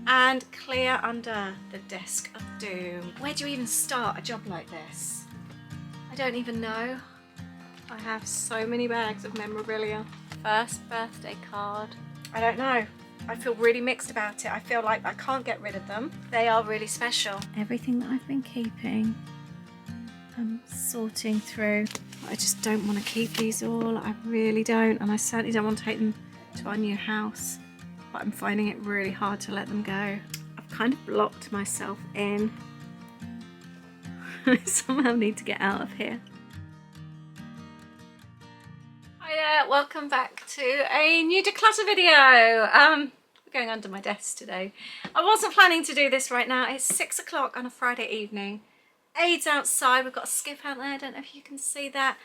and clear under the desk of doom. Where do you even start a job like this? I don't even know. I have so many bags of memorabilia. First birthday card. I don't know. I feel really mixed about it. I feel like I can't get rid of them. They are really special. Everything that I've been keeping, I'm sorting through. I just don't want to keep these all. I really don't. And I certainly don't want to take them to our new house. But I'm finding it really hard to let them go. I've kind of blocked myself in. I somehow need to get out of here. Hi there, welcome back to a new declutter video. We're going under my desk today. I wasn't planning to do this right now. It's 6 o'clock on a Friday evening. Aid's outside. We've got a skip out there. I don't know if you can see that.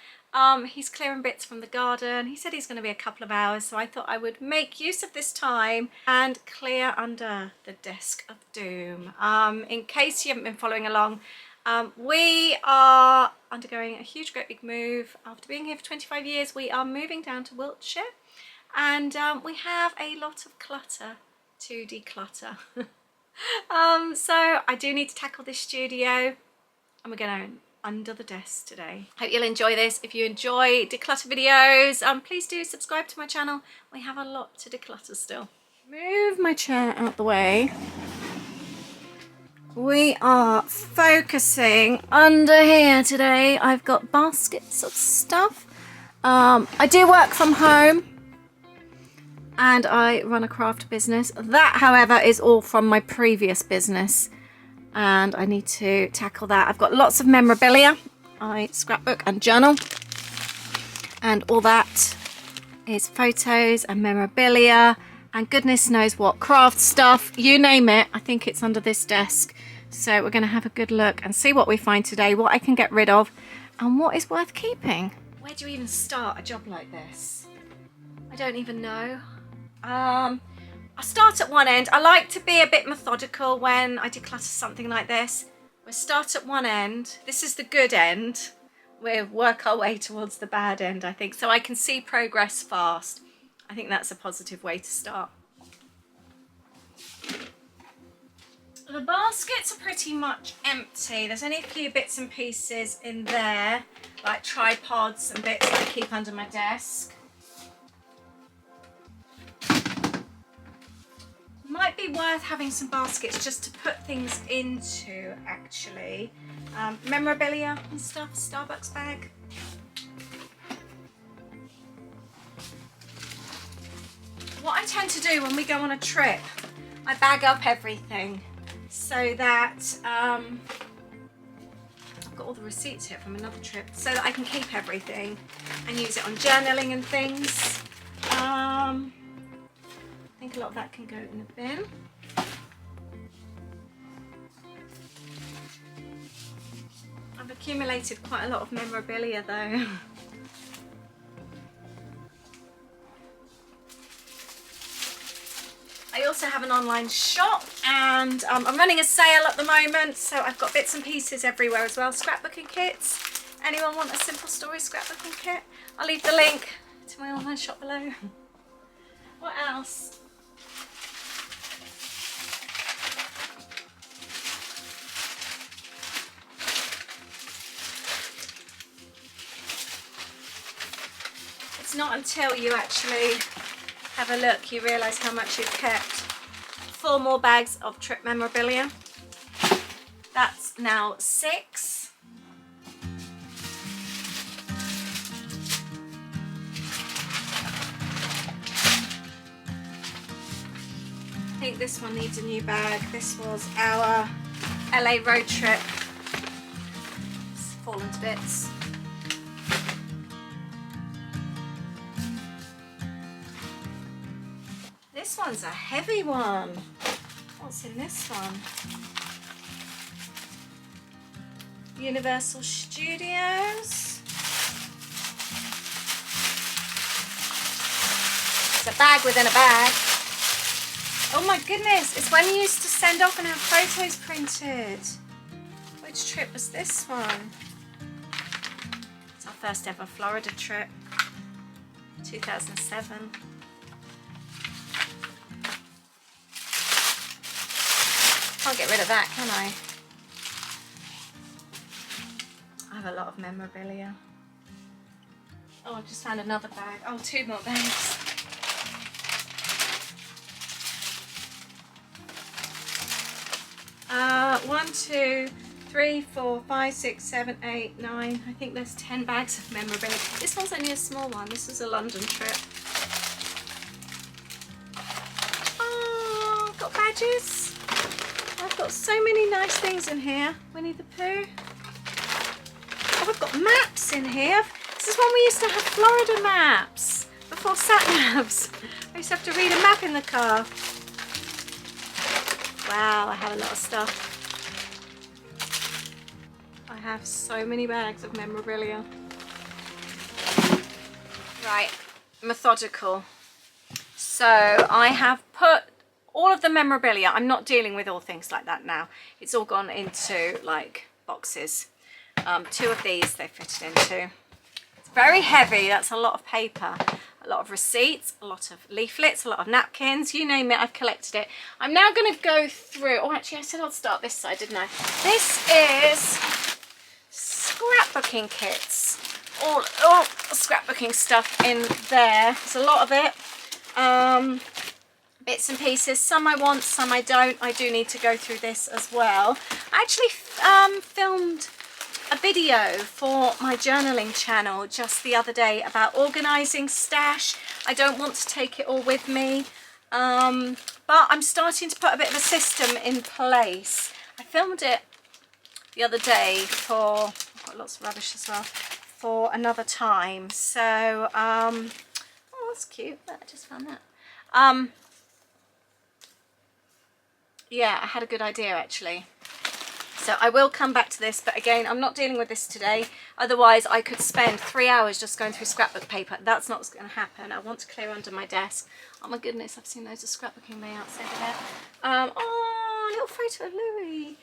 He's clearing bits from the garden. He said he's going to be a couple of hours, so I thought I would make use of this time and clear under the desk of doom. In case you haven't been following along, we are undergoing a huge, great big move. After being here for 25 years, we are moving down to Wiltshire, and we have a lot of clutter to declutter. So I do need to tackle this studio, and we're going under the desk today. Hope you'll enjoy this. If you enjoy declutter videos, please do subscribe to my channel. We have a lot to declutter still. Move my chair out the way. We are focusing under here today. I've got baskets of stuff. I do work from home and I run a craft business. That, however, is all from my previous business and I need to tackle that. I've got lots of memorabilia. I scrapbook and journal, and all that is photos and memorabilia and goodness knows what, craft stuff, you name it. I think it's under this desk. So we're going to have a good look and see what we find today, what I can get rid of and what is worth keeping. Where do you even start a job like this? I don't even know. I start at one end. I like to be a bit methodical when I declutter something like this. We start at one end. This is the good end. We'll work our way towards the bad end, I think, so I can see progress fast. I think that's a positive way to start. The baskets are pretty much empty. There's only a few bits and pieces in there, like tripods and bits that I keep under my desk. Might be worth having some baskets just to put things into, actually. Memorabilia and stuff, Starbucks bag. What I tend to do when we go on a trip, I bag up everything so that I've got all the receipts here from another trip, so that I can keep everything and use it on journaling and things. I think a lot of that can go in a bin. I've accumulated quite a lot of memorabilia though. I also have an online shop and I'm running a sale at the moment, so I've got bits and pieces everywhere as well. Scrapbooking kits. Anyone want a simple story scrapbooking kit? I'll leave the link to my online shop below. What else? It's not until you actually have a look you realise how much you've kept. 4 more bags of trip memorabilia. That's now 6. I think this one needs a new bag. This was our LA road trip. It's fallen to bits. This one's a heavy one. What's in this one? Universal Studios. It's a bag within a bag. Oh my goodness, it's when you used to send off and have photos printed. Which trip was this one? It's our first ever Florida trip, 2007. Can't get rid of that, can I? I have a lot of memorabilia. Oh, I've just found another bag. Oh, 2 more bags. One, 2, 3, 4, 5, 6, 7, 8, 9. I think there's 10 bags of memorabilia. This one's only a small one. This is a London trip. Oh, I've got badges. I've got so many nice things in here. Winnie the Pooh. Oh, I've got maps in here. This is when we used to have Florida maps before sat-navs. I used to have to read a map in the car. Wow, I have a lot of stuff. I have so many bags of memorabilia. Right, methodical. So I have put all of the memorabilia. I'm not dealing with all things like that now. It's all gone into like boxes. 2 of these they fitted into. It's very heavy. That's a lot of paper. A lot of receipts, a lot of leaflets, a lot of napkins, you name it, I've collected it. I'm now going to go through, oh actually I said I'd start this side, didn't I? This is scrapbooking kits. All scrapbooking stuff in there. There's a lot of it. Bits and pieces, some I want, some I don't. I do need to go through this as well. I actually filmed a video for my journaling channel just the other day about organising stash. I don't want to take it all with me, but I'm starting to put a bit of a system in place. I filmed it the other day for, I've got lots of rubbish as well, for another time. So, oh that's cute, I just found that. Yeah, I had a good idea actually. So I will come back to this, but again, I'm not dealing with this today. Otherwise, I could spend 3 hours just going through scrapbook paper. That's not what's going to happen. I want to clear under my desk. Oh my goodness, I've seen loads of scrapbooking layouts over there. Oh, a little photo of Louis.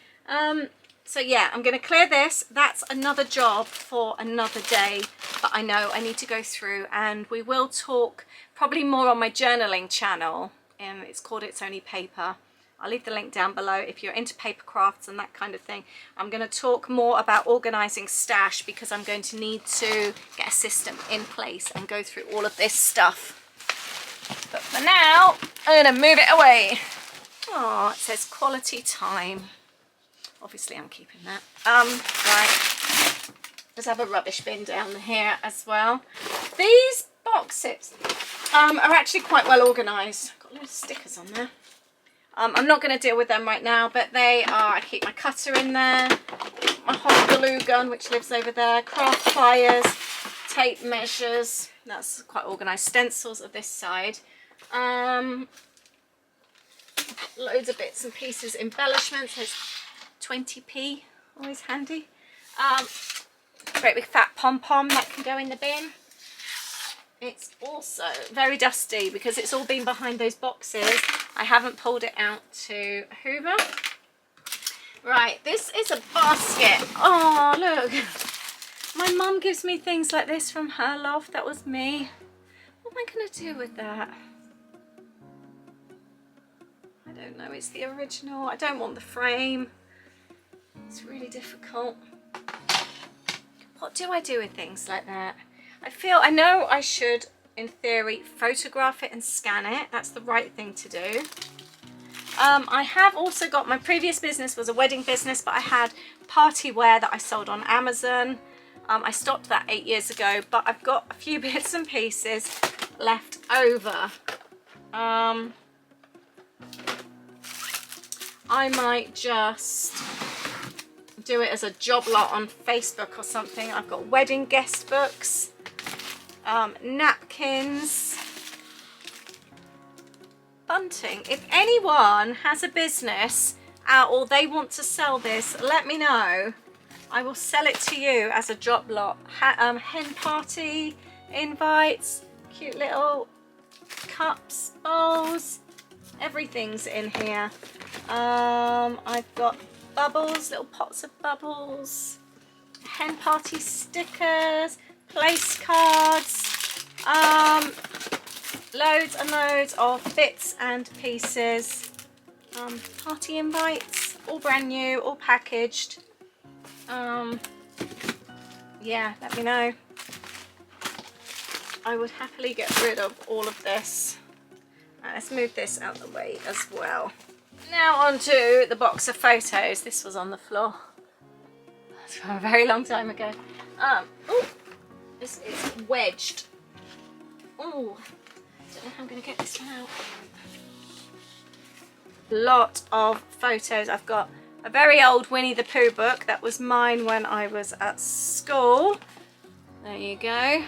So yeah, I'm going to clear this. That's another job for another day. But I know I need to go through, and we will talk probably more on my journaling channel. It's called It's Only Paper. I'll leave the link down below if you're into paper crafts and that kind of thing. I'm going to talk more about organising stash because I'm going to need to get a system in place and go through all of this stuff. But for now, I'm going to move it away. Oh, it says quality time. Obviously, I'm keeping that. Right. Let's have a rubbish bin down here as well. These boxes are actually quite well organised. Got loads of stickers on there. I'm not going to deal with them right now, but they are, I keep my cutter in there, my hot glue gun, which lives over there, craft pliers, tape measures, that's quite organised, stencils of this side, loads of bits and pieces, embellishments, there's 20p, always handy, great big fat pom-pom that can go in the bin. It's also very dusty because it's all been behind those boxes. I haven't pulled it out to hoover. Right, this is a basket. Oh, look. My mum gives me things like this from her loft. That was me. What am I going to do with that? I don't know. It's the original. I don't want the frame. It's really difficult. What do I do with things like that? I know I should, in theory, photograph it and scan it. That's the right thing to do. I have also got, my previous business was a wedding business, but I had party wear that I sold on Amazon. I stopped that 8 years ago, but I've got a few bits and pieces left over. I might just do it as a job lot on Facebook or something. I've got wedding guest books, napkins, bunting. If anyone has a business out or they want to sell this, let me know. I will sell it to you as a job lot. Hen party invites, cute little cups, bowls, everything's in here. I've got bubbles, little pots of bubbles, hen party stickers, place cards, loads and loads of bits and pieces, party invites, all brand new, all packaged. Yeah, let me know. I would happily get rid of all of this. Let's move this out of the way as well. Now on to the box of photos. This was on the floor. That's from a very long time ago. Oh, this is wedged. Oh, don't know how I'm going to get this one out. Lot of photos. I've got a very old Winnie the Pooh book. That was mine when I was at school. There you go.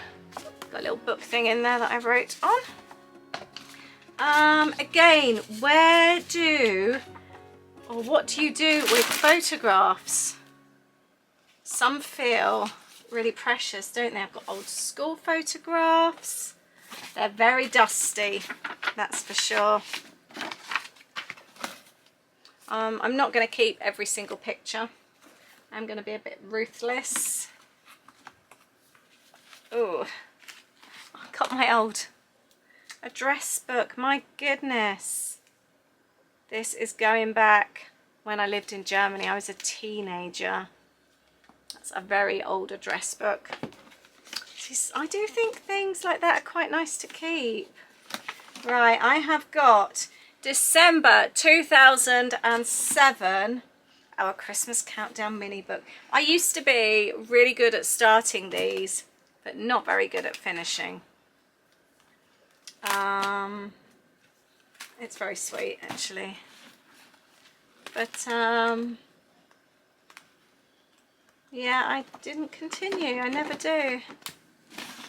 Got a little book thing in there that I wrote on. Again, what do you do with photographs? Some feel really precious, don't they? I've got old school photographs. They're very dusty, that's for sure. I'm not going to keep every single picture. I'm going to be a bit ruthless. Oh, I got my old address book. My goodness. This is going back when I lived in Germany. I was a teenager. That's a very old address book. I do think things like that are quite nice to keep. Right, I have got December 2007, our Christmas Countdown mini book. I used to be really good at starting these, but not very good at finishing. It's very sweet actually. But yeah, I didn't continue. I never do.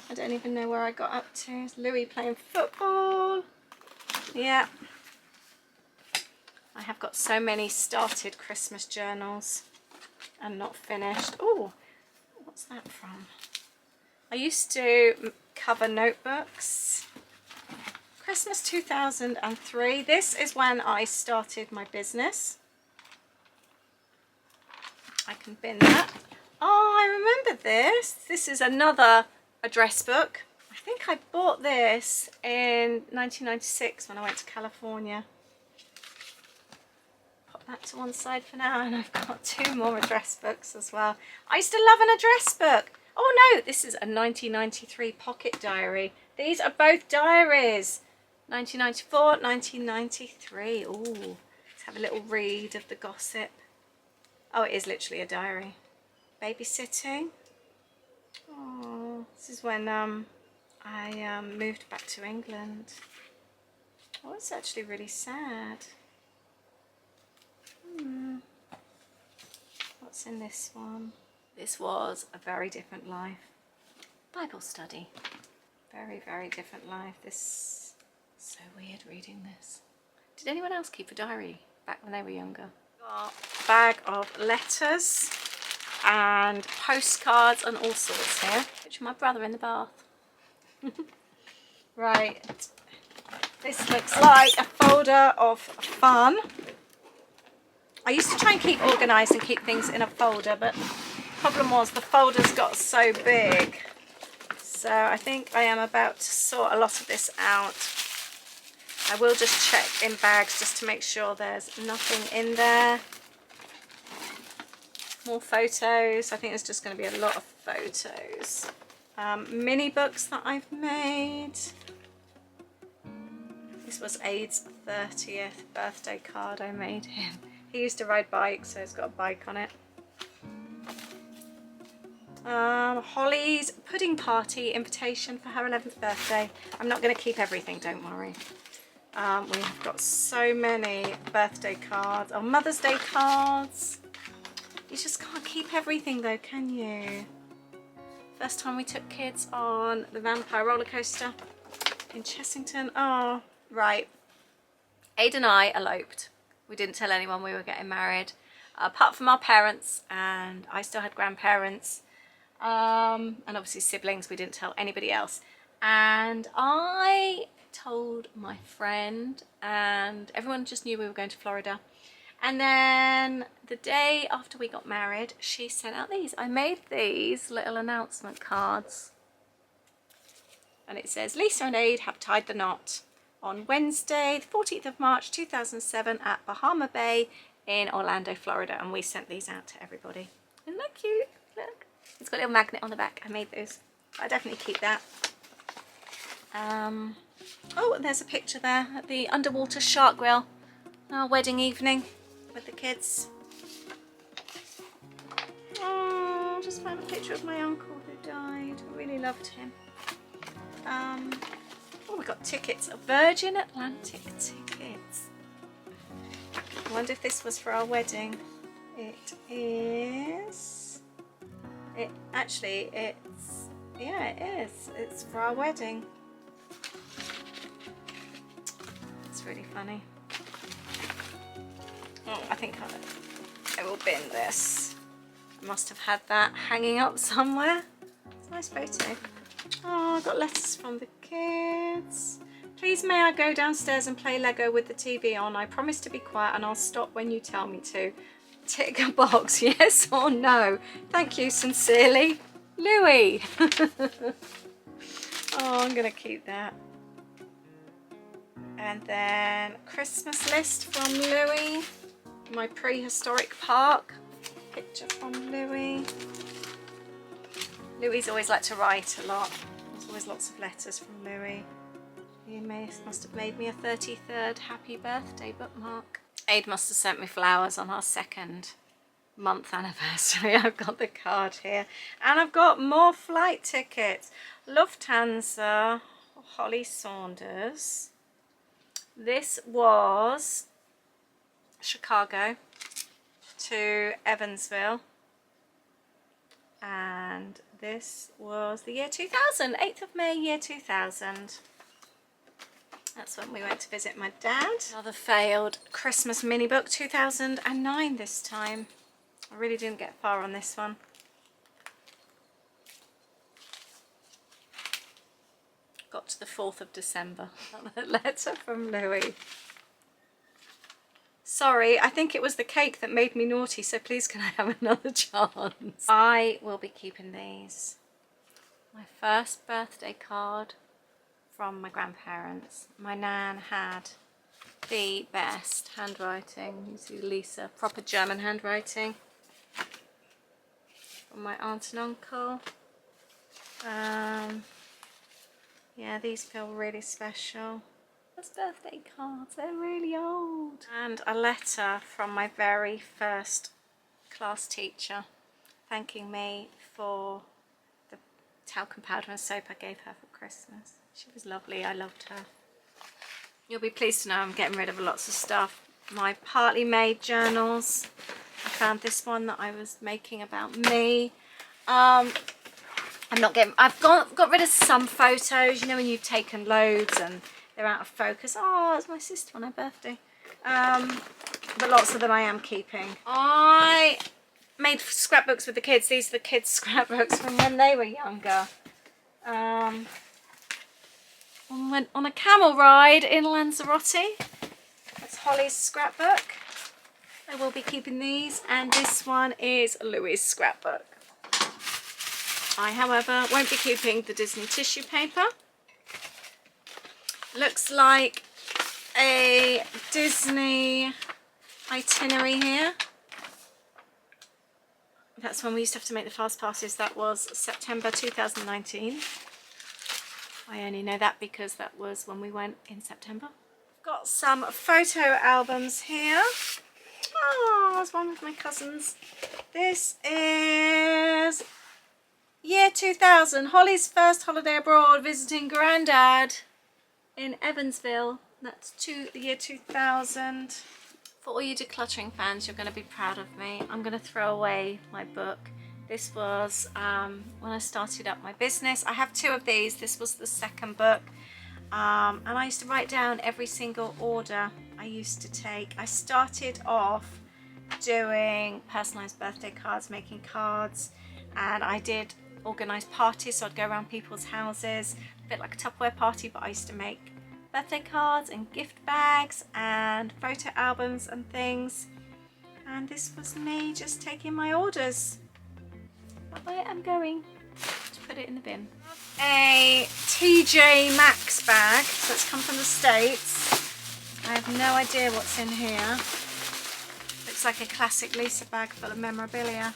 I don't even know where I got up to. It's Louis playing football. Yeah. I have got so many started Christmas journals and not finished. Oh, what's that from? I used to cover notebooks. Christmas 2003. This is when I started my business. I can bin that. Oh, I remember this. This is another address book. I think I bought this in 1996 when I went to California. Pop that to one side for now, and I've got 2 more address books as well. I used to love an address book. Oh no, this is a 1993 pocket diary. These are both diaries. 1994, 1993. Ooh, let's have a little read of the gossip. Oh, it is literally a diary. Babysitting. Oh, this is when I moved back to England. Oh, it's actually really sad. What's in this one? This was a very different life. Bible study. Very, very different life. This is so weird reading this. Did anyone else keep a diary back when they were younger? Got a bag of letters and postcards and all sorts here. Picture my brother in the bath. Right. This looks like a folder of fun. I used to try and keep organised and keep things in a folder, but the problem was the folders got so big. So I think I am about to sort a lot of this out. I will just check in bags just to make sure there's nothing in there. More photos. I think there's just going to be a lot of photos. Mini books that I've made. This was Aid's 30th birthday card I made him. He used to ride bikes, so he's got a bike on it. Holly's pudding party invitation for her 11th birthday. I'm not going to keep everything, don't worry. We have got so many birthday cards. Oh, Mother's Day cards. You just can't keep everything though, can you? First time we took kids on the Vampire roller coaster in Chessington. Oh, right. Aid and I eloped. We didn't tell anyone we were getting married, apart from our parents, and I still had grandparents, and obviously siblings. We didn't tell anybody else. And I told my friend, and everyone just knew we were going to Florida. And then the day after we got married, she sent out these. I made these little announcement cards. And it says, Lisa and Aid have tied the knot on Wednesday, the 14th of March 2007 at Bahama Bay in Orlando, Florida, and we sent these out to everybody. Isn't that cute? Look, it's got a little magnet on the back. I made those. I definitely keep that. Oh, there's a picture there at the underwater shark grill. Our wedding evening with the kids. Oh, just found a picture of my uncle who died. I really loved him. Oh, we got tickets, Virgin Atlantic tickets. I wonder if this was for our wedding. It is. Yeah, it is. It's for our wedding. It's really funny. Oh, I think I will bin this. I must have had that hanging up somewhere. It's a nice photo. Oh, I got letters from the kids. Please may I go downstairs and play Lego with the TV on? I promise to be quiet and I'll stop when you tell me to. Tick a box, yes or no. Thank you sincerely, Louis. Oh, I'm gonna keep that. And then Christmas list from Louis. My prehistoric park. Picture from Louis. Louis always liked to write a lot. There's always lots of letters from Louis. He must have made me a 33rd happy birthday bookmark. Aid must have sent me flowers on our 2nd month anniversary. I've got the card here. And I've got more flight tickets. Lufthansa, Holly Saunders. This was Chicago to Evansville. And this was the year 2000, 8th of May, year 2000. That's when we went to visit my dad. Another failed Christmas mini book, 2009 this time. I really didn't get far on this one. Got to the 4th of December. A letter from Louis. Sorry, I think it was the cake that made me naughty, so please can I have another chance? I will be keeping these. My first birthday card from my grandparents. My nan had the best handwriting. You see Lisa, proper German handwriting. From my aunt and uncle. Yeah, these feel really special. Those birthday cards, they're really old. And a letter from my very first class teacher thanking me for the talcum powder and soap I gave her for Christmas. She was lovely, I loved her. You'll be pleased to know I'm getting rid of lots of stuff. My partly made journals. I found this one that I was making about me. I've got rid of some photos, you know, when you've taken loads and they're out of focus. Oh, it's my sister on her birthday. But lots of them I am keeping. I made scrapbooks with the kids. These are the kids' scrapbooks from when they were younger. Went on a camel ride in Lanzarote. That's Holly's scrapbook. I will be keeping these. And this one is Louis' scrapbook. I, however, won't be keeping the Disney tissue paper. Looks like a Disney itinerary here. That's when we used to have to make the fast passes. That was September 2019. I only know that because that was when we went in September. Got some photo albums here. Oh, there's one with my cousins. This is year 2000, Holly's first holiday abroad, visiting Grandad in Evansville. That's the year 2000. For all you decluttering fans, you're going to be proud of me. I'm going to throw away my book. This was when I started up my business. I have 2 of these. This was the 2nd book. And I used to write down every single order I used to take. I started off doing personalised birthday cards, making cards, and I did organised parties, so I'd go around people's houses, a bit like a Tupperware party, but I used to make birthday cards and gift bags and photo albums and things. And this was me just taking my orders. But I am going to put it in the bin. A TJ Maxx bag, so it's come from the States. I have no idea what's in here. Looks looks like a classic Lisa bag full of memorabilia.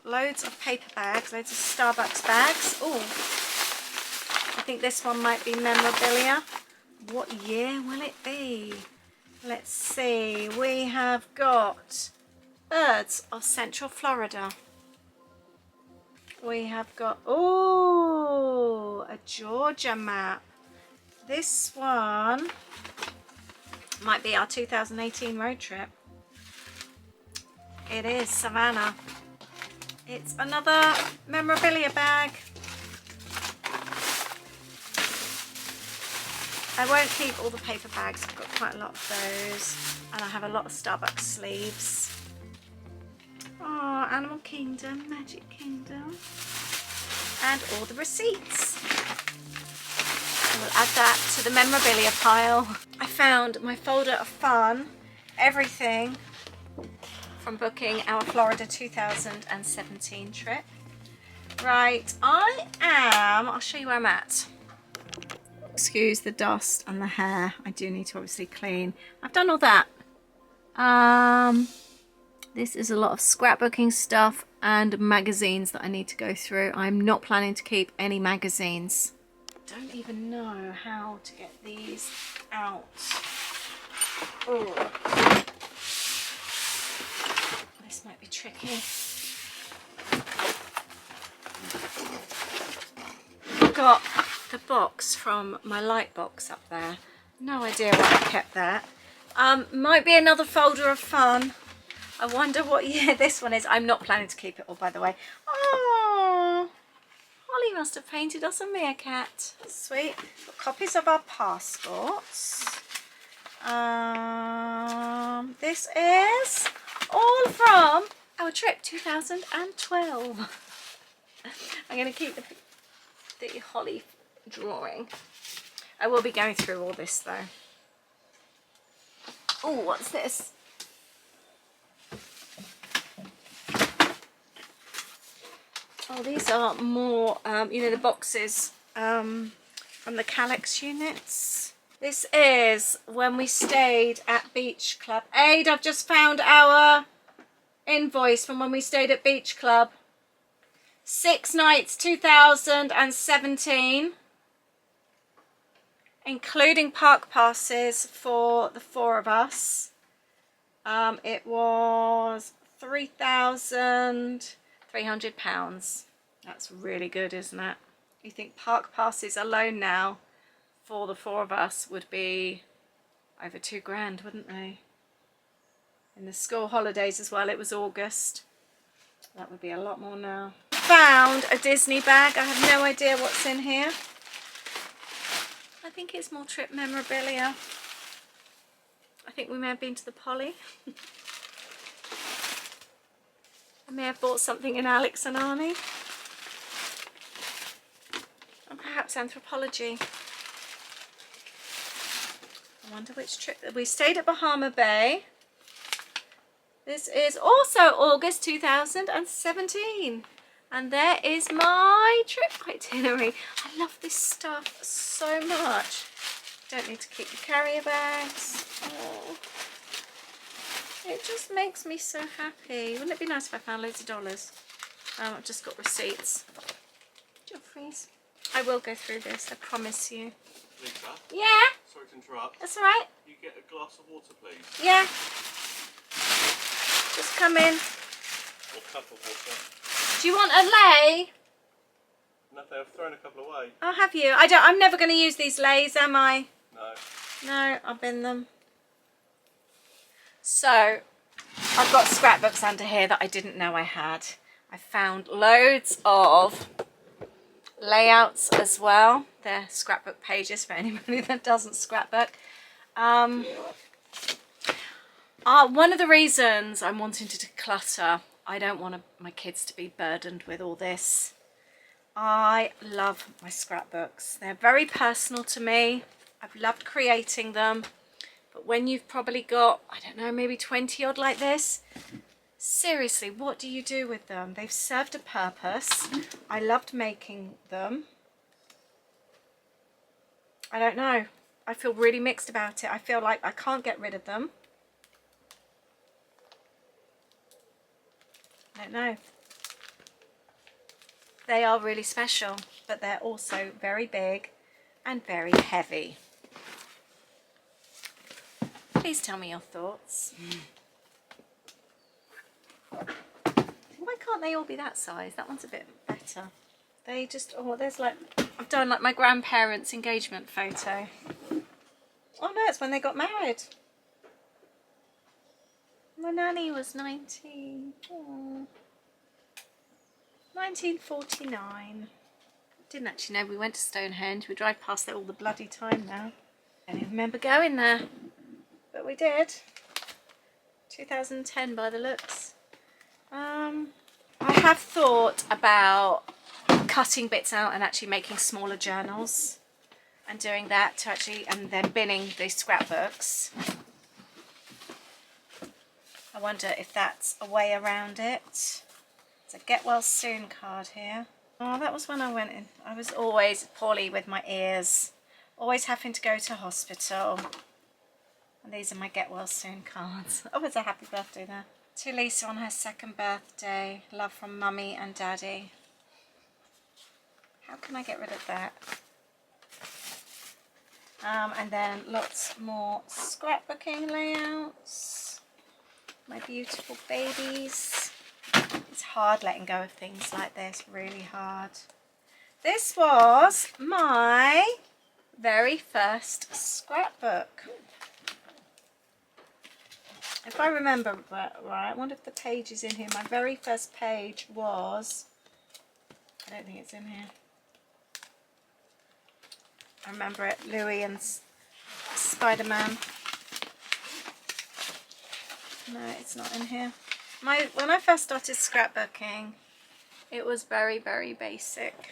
Loads of paper bags, loads of Starbucks bags. Oh, I think this one might be memorabilia. What year will it be? Let's see. We have got birds of Central Florida. We have got, oh, a Georgia map. This one might be our 2018 road trip. It is Savannah. It's another memorabilia bag. I won't keep all the paper bags. I've got quite a lot of those. And I have a lot of Starbucks sleeves. Oh, Animal Kingdom, Magic Kingdom. And all the receipts. And we'll add that to the memorabilia pile. I found my folder of fun. Everything from booking our Florida 2017 trip. Right, I'll show you where I'm at. Excuse the dust and the hair. I do need to obviously clean. I've done all that. This is a lot of scrapbooking stuff and magazines that I need to go through. I'm not planning to keep any magazines. I don't even know how to get these out. Oh. This might be tricky. I've got the box from my light box up there. No idea why I kept that. Might be another folder of fun. I wonder what year this one is. I'm not planning to keep it all, by the way. Oh, Holly must have painted us a meerkat. That's sweet. Got copies of our passports. This is all from our trip 2012. I'm going to keep the Holly drawing. I will be going through all this though. Oh, what's this? Oh, these are more, you know, the boxes from the Calyx units. This is when we stayed at Beach Club. Aid, I've just found our invoice from when we stayed at Beach Club. 6 nights 2017, including park passes for the 4 of us. It was £3,300. That's really good, isn't it? You think park passes alone now for the 4 of us would be over £2,000, wouldn't they? In the school holidays as well, it was August. That would be a lot more now. Found a Disney bag. I have no idea what's in here. I think it's more trip memorabilia. I think we may have been to the Poly. I may have bought something in Alex and Arnie. And perhaps anthropology. I wonder which trip. We stayed at Bahama Bay. This is also August 2017. And there is my trip itinerary. I love this stuff so much. Don't need to keep the carrier bags. Oh. It just makes me so happy. Wouldn't it be nice if I found loads of dollars? I've just got receipts. Joffrey's. I will go through this, I promise you. Lisa? Yeah? Sorry to interrupt. That's all right. You get a glass of water, please? Yeah. Just come in. Or a cup of water. Do you want a lei? Nothing, I've thrown a couple away. Oh, have you? I'm never going to use these leis, am I? No. No, I'll bin them. So, I've got scrapbooks under here that I didn't know I had. I found loads of layouts as well. They're scrapbook pages for anybody that doesn't scrapbook. One of the reasons I'm wanting to declutter, I don't want my kids to be burdened with all this. I love my scrapbooks. They're very personal to me. I've loved creating them. But when you've probably got, I don't know, maybe 20 odd like this, seriously, what do you do with them? They've served a purpose. I loved making them. I don't know. I feel really mixed about it. I feel like I can't get rid of them. I don't know. They are really special, but they're also very big and very heavy. Please tell me your thoughts. Why can't they all be that size? That one's a bit better. They just, oh, there's like, I've done like my grandparents' engagement photo. Oh no, it's when they got married. My nanny was 19. Oh. 1949. Didn't actually know we went to Stonehenge. We drive past there all the bloody time now. I don't even remember going there, but we did. 2010 by the looks. I have thought about cutting bits out and actually making smaller journals and doing that to actually, and then binning these scrapbooks. I wonder if that's a way around it. There's a get well soon card here. Oh, that was when I went in. I was always poorly with my ears, always having to go to hospital. And these are my get well soon cards. Oh, it's a happy birthday there. To Lisa on her 2nd birthday. Love from Mummy and Daddy. How can I get rid of that? And then lots more scrapbooking layouts. My beautiful babies. It's hard letting go of things like this, really hard. This was my very first scrapbook. If I remember that right, I wonder if the page is in here. My very first page was, I don't think it's in here. I remember it, Louis and Spider-Man. No, it's not in here. When I first started scrapbooking, it was very, very basic.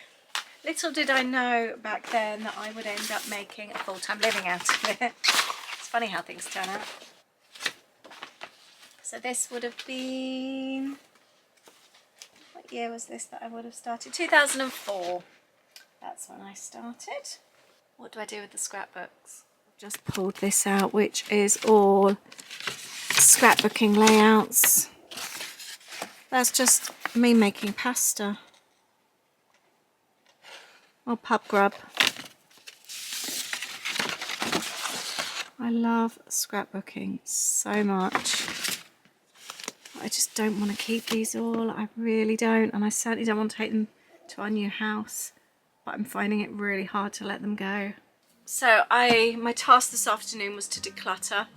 Little did I know back then that I would end up making a full-time living out of it. It's funny how things turn out. So this would have been, what year was this that I would have started? 2004. That's when I started. What do I do with the scrapbooks? I've just pulled this out, which is all scrapbooking layouts. That's just me making pasta. Or pub grub. I love scrapbooking so much. I just don't want to keep these all. I really don't. And I certainly don't want to take them to our new house. But I'm finding it really hard to let them go. So my task this afternoon was to declutter.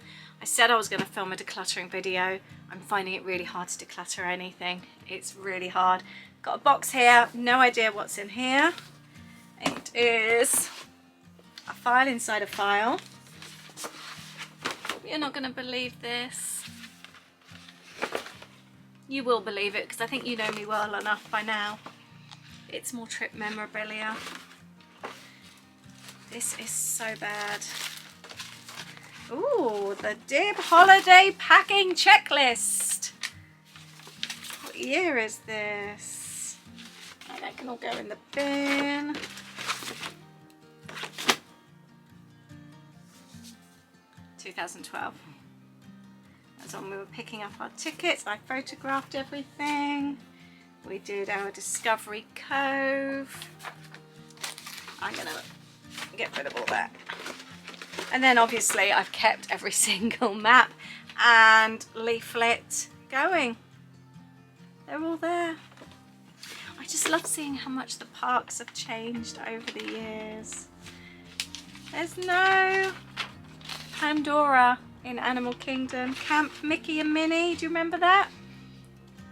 I said I was going to film a decluttering video. I'm finding it really hard to declutter anything. It's really hard. Got a box here. No idea what's in here. It is a file inside a file. You're not going to believe this. You will believe it because I think you know me well enough by now. It's more trip memorabilia. This is so bad. Ooh, the Dib Holiday Packing Checklist. What year is this? Oh, that can all go in the bin. (2012). That's when we were picking up our tickets. I photographed everything. We did our Discovery Cove. I'm gonna get rid of all that. And then obviously I've kept every single map and leaflet going. They're all there. I just love seeing how much the parks have changed over the years. There's no Pandora in Animal Kingdom. Camp Mickey and Minnie, do you remember that?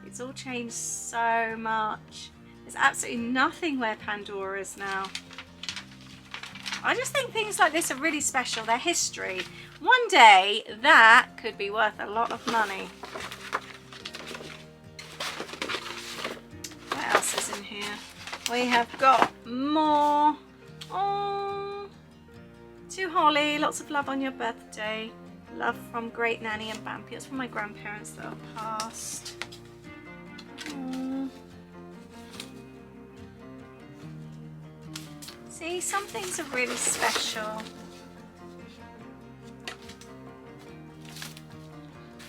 It's all changed so much. There's absolutely nothing where Pandora is now. I just think things like this are really special. They're history. One day that could be worth a lot of money. What else is in here? We have got more. Oh, to Holly, lots of love on your birthday. Love from Great Nanny and Bampy. It's from my grandparents that are passed. See, some things are really special.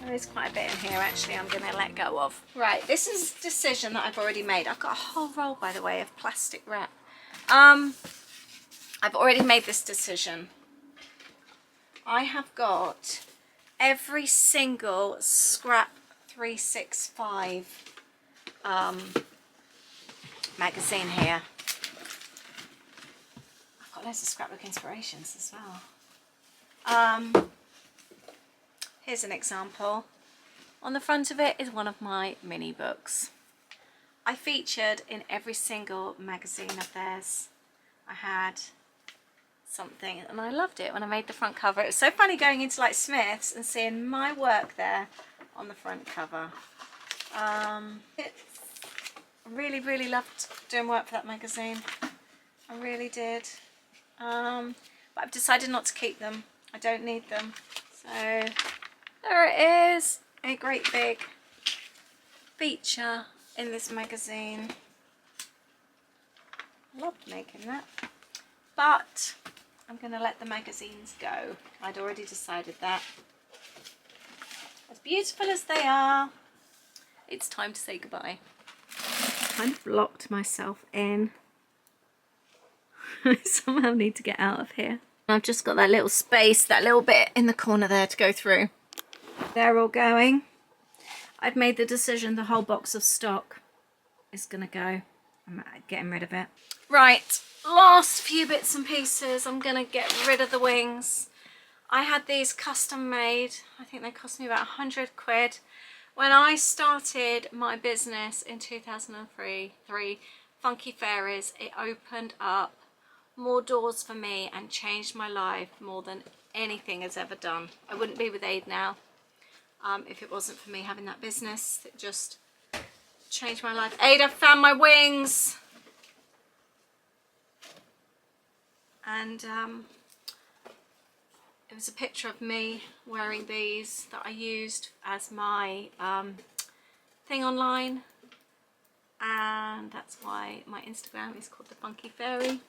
There is quite a bit in here actually I'm going to let go of. Right, this is a decision that I've already made. I've got a whole roll, by the way, of plastic wrap. I've already made this decision. I have got every single Scrap 365 magazine here. I've got loads of scrapbook inspirations as well. Here's an example. On the front of it is one of my mini books. I featured in every single magazine of theirs. I had something and I loved it when I made the front cover. It was so funny going into like Smith's and seeing my work there on the front cover. I really loved doing work for that magazine. I really did. But I've decided not to keep them. I don't need them. So there it is, a great big feature in this magazine. Loved making that. But I'm going to let the magazines go. I'd already decided that. As beautiful as they are, it's time to say goodbye. Kind of locked myself in. I somehow need to get out of here. I've just got that little space, that little bit in the corner there to go through. They're all going. I've made the decision the whole box of stock is going to go. I'm getting rid of it. Right, last few bits and pieces. I'm going to get rid of the wings. I had these custom made. I think they cost me about 100 quid. When I started my business in 2003, Funky Fairies, it opened up more doors for me and changed my life more than anything has ever done. I wouldn't be with Aid now if it wasn't for me having that business. It just changed my life. Aid, I found my wings! And it was a picture of me wearing these that I used as my thing online, and that's why my Instagram is called The Funky Fairy.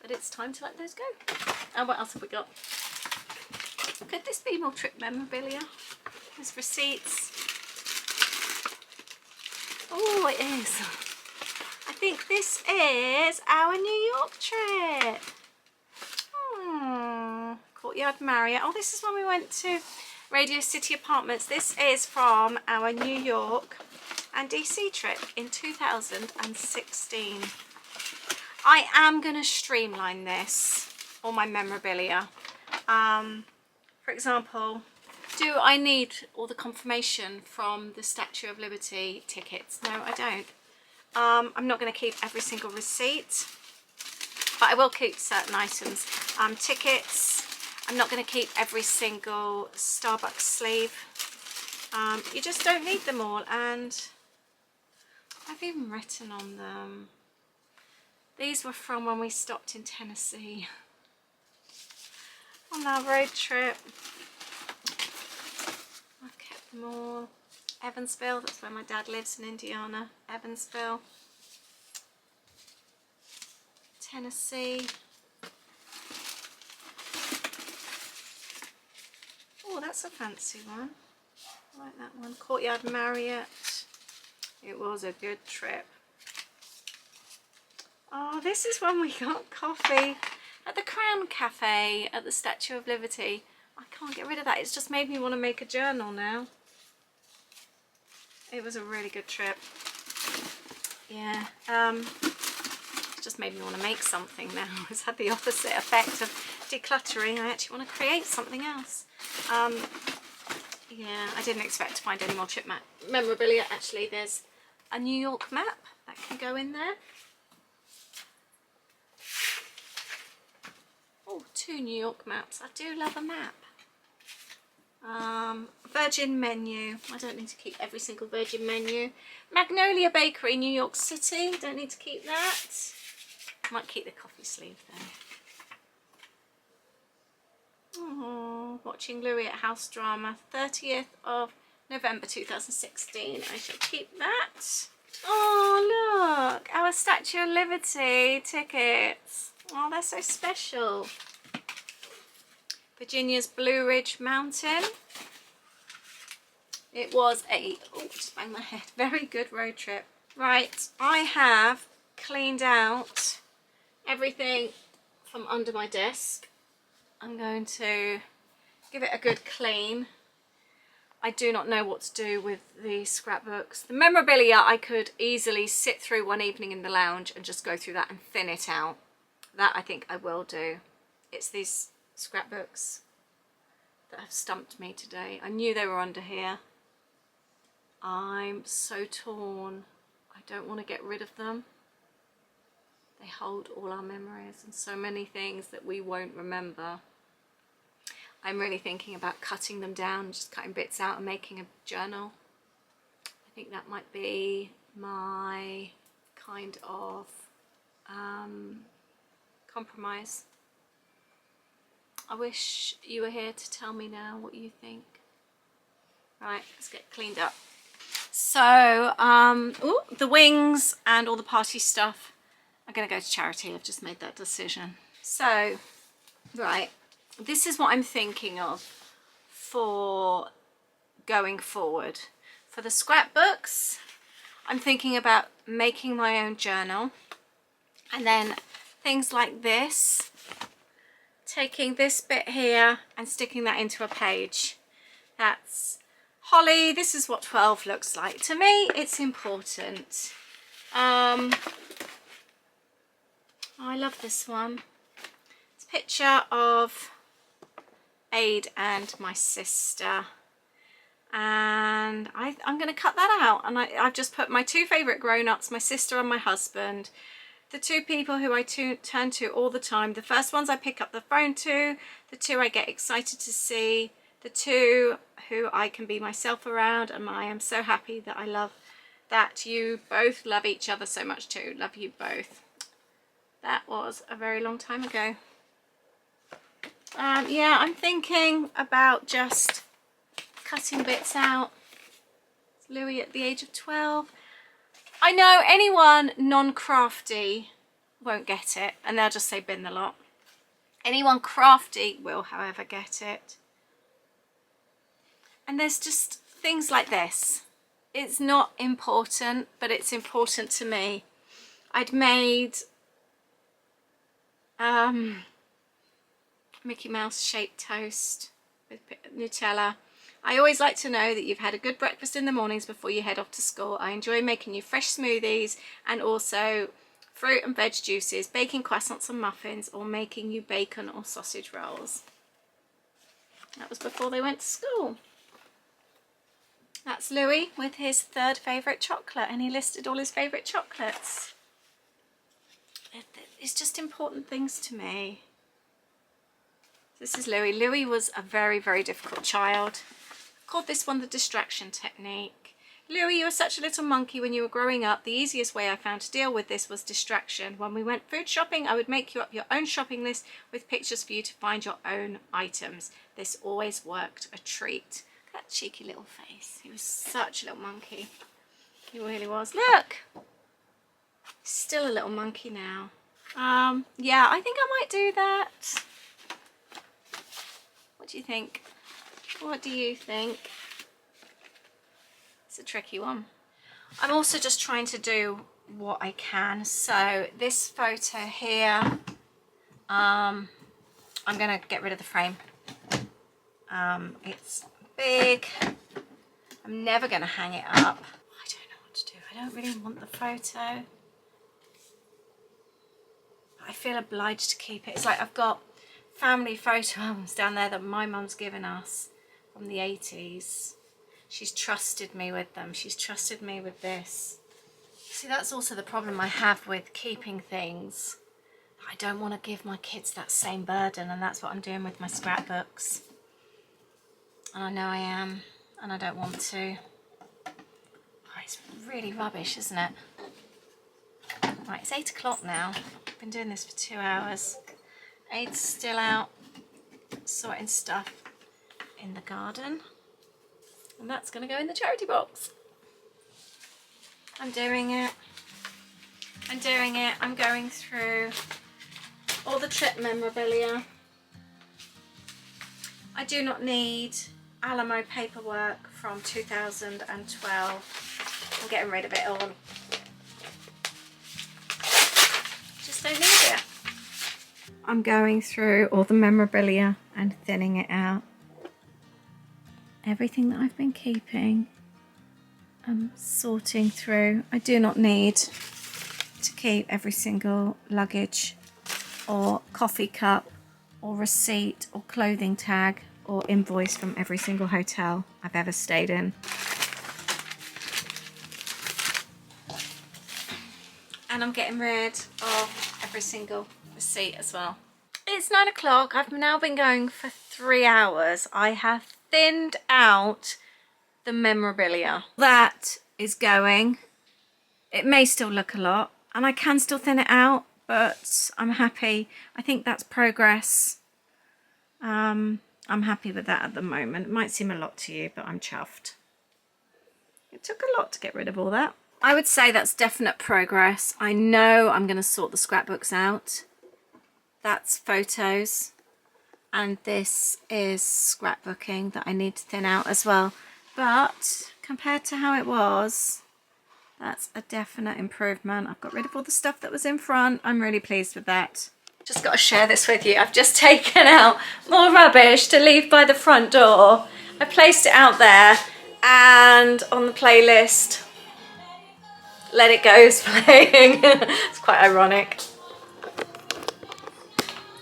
But it's time to let those go. And what else have we got? Could this be more trip memorabilia? There's receipts. Oh, it is. I think this is our New York trip. Courtyard Marriott. Oh, this is when we went to Radio City Apartments. This is from our New York and DC trip in 2016. I am going to streamline this, all my memorabilia. For example, do I need all the confirmation from the Statue of Liberty tickets? No, I don't. I'm not going to keep every single receipt, but I will keep certain items. Tickets, I'm not going to keep every single Starbucks sleeve. You just don't need them all, and I've even written on them. These were from when we stopped in Tennessee on our road trip. I've kept them all. Evansville, that's where my dad lives in Indiana. Evansville. Tennessee. Oh, that's a fancy one. I like that one. Courtyard Marriott. It was a good trip. Oh, this is when we got coffee at the Crown Cafe at the Statue of Liberty. I can't get rid of that. It's just made me want to make a journal now. It was a really good trip. Yeah, it just made me want to make something now. It's had the opposite effect of decluttering. I actually want to create something else. Yeah, I didn't expect to find any more trip memorabilia. Actually, there's a New York map that can go in there. Oh, 2 New York maps. I do love a map. Virgin menu. I don't need to keep every single Virgin menu. Magnolia Bakery, New York City. Don't need to keep that. Might keep the coffee sleeve though. Oh, watching Louis at House Drama, 30th of November 2016. I shall keep that. Oh, look, our Statue of Liberty tickets. Oh, they're so special. Virginia's Blue Ridge Mountain. It was a, oh, just bang my head, very good road trip. Right, I have cleaned out everything from under my desk. I'm going to give it a good clean. I do not know what to do with the scrapbooks. The memorabilia, I could easily sit through one evening in the lounge and just go through that and thin it out. That I think I will do. It's these scrapbooks that have stumped me today. I knew they were under here. I'm so torn. I don't want to get rid of them. They hold all our memories and so many things that we won't remember. I'm really thinking about cutting them down, just cutting bits out and making a journal. I think that might be my kind of compromise. I wish you were here to tell me now what you think. Right, let's get cleaned up. So, ooh, the wings and all the party stuff are going to go to charity. I've just made that decision. So, right. This is what I'm thinking of for going forward. For the scrapbooks, I'm thinking about making my own journal, and then things like this, taking this bit here and sticking that into a page. That's Holly. This is what 12 looks like. To me, it's important. I love this one. It's a picture of Aid and my sister, and I'm going to cut that out, and I've just put my two favourite grown-ups, my sister and my husband, the two people who I turn to all the time, the first ones I pick up the phone to, the two I get excited to see, the two who I can be myself around, and I am so happy that I love that you both love each other so much too. Love you both. That was a very long time ago. Yeah, I'm thinking about just cutting bits out. It's Louis at the age of 12. I know anyone non-crafty won't get it, and they'll just say bin the lot. Anyone crafty will, however, get it. And there's just things like this. It's not important, but it's important to me. I'd made Mickey Mouse shaped toast with Nutella. I always like to know that you've had a good breakfast in the mornings before you head off to school. I enjoy making you fresh smoothies and also fruit and veg juices, baking croissants and muffins, or making you bacon or sausage rolls. That was before they went to school. That's Louis with his third favourite chocolate, and he listed all his favourite chocolates. It's just important things to me. This is Louis. Louis was a very, very difficult child. I called this one the distraction technique. Louis, you were such a little monkey when you were growing up. The easiest way I found to deal with this was distraction. When we went food shopping, I would make you up your own shopping list with pictures for you to find your own items. This always worked a treat. Look at that cheeky little face. He was such a little monkey. He really was. Look! Still a little monkey now. Yeah, I think I might do that. What do you think? What do you think? It's a tricky one. I'm also just trying to do what I can. So this photo here, I'm going to get rid of the frame. It's big. I'm never going to hang it up. I don't know what to do. I don't really want the photo. I feel obliged to keep it. It's like I've got family photo albums down there that my mum's given us from the 80s. She's trusted me with them. She's trusted me with this. See, that's also the problem I have with keeping things. I don't want to give my kids that same burden, and that's what I'm doing with my scrapbooks. And I know I am, and I don't want to. Oh, it's really rubbish, isn't it? Right, it's 8 o'clock now. I've been doing this for 2 hours. Aid's still out sorting stuff in the garden. And that's going to go in the charity box. I'm doing it. I'm doing it. I'm going through all the trip memorabilia. I do not need Alamo paperwork from 2012. I'm getting rid of it all. Just don't need it. I'm going through all the memorabilia and thinning it out. Everything that I've been keeping, I'm sorting through. I do not need to keep every single luggage or coffee cup or receipt or clothing tag or invoice from every single hotel I've ever stayed in. And I'm getting rid of every single receipt as well. It's 9 o'clock. I've now been going for 3 hours. I have thinned out the memorabilia. That is going. It may still look a lot and I can still thin it out, but I'm happy. I think that's progress. I'm happy with that at the moment. It might seem a lot to you, but I'm chuffed. It took a lot to get rid of all that. I would say that's definite progress. I know I'm going to sort the scrapbooks out. That's photos. And this is scrapbooking that I need to thin out as well. But compared to how it was, that's a definite improvement. I've got rid of all the stuff that was in front. I'm really pleased with that. Just got to share this with you. I've just taken out more rubbish to leave by the front door. I placed it out there and on the playlist, Let It Go is playing. It's quite ironic.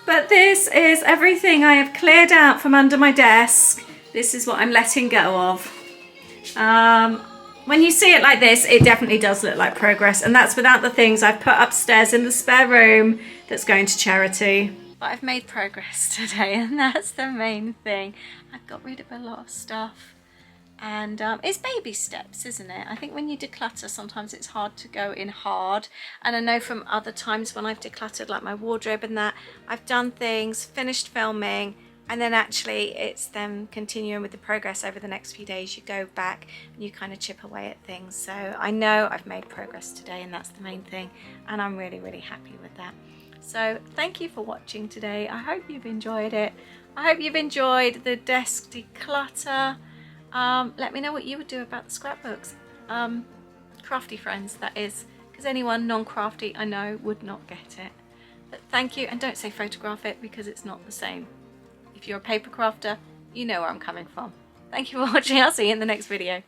But this is everything I have cleared out from under my desk. This is what I'm letting go of. When you see it like this, it definitely does look like progress, and that's without the things I've put upstairs in the spare room that's going to charity. But I've made progress today, and that's the main thing. I've got rid of a lot of stuff, and it's baby steps, isn't it? I think when you declutter, sometimes it's hard to go in hard, and I know from other times when I've decluttered, like my wardrobe and that, I've done things, finished filming, and then actually it's them continuing with the progress over the next few days. You go back and you kind of chip away at things. So I know I've made progress today, and that's the main thing, and I'm really, really happy with that. So thank you for watching today. I hope you've enjoyed it. I hope you've enjoyed the desk declutter. Let me know what you would do about the scrapbooks. Crafty friends, that is, because anyone non-crafty I know would not get it. But thank you, and don't say photograph it, because it's not the same. If you're a paper crafter, you know where I'm coming from. Thank you for watching. I'll see you in the next video.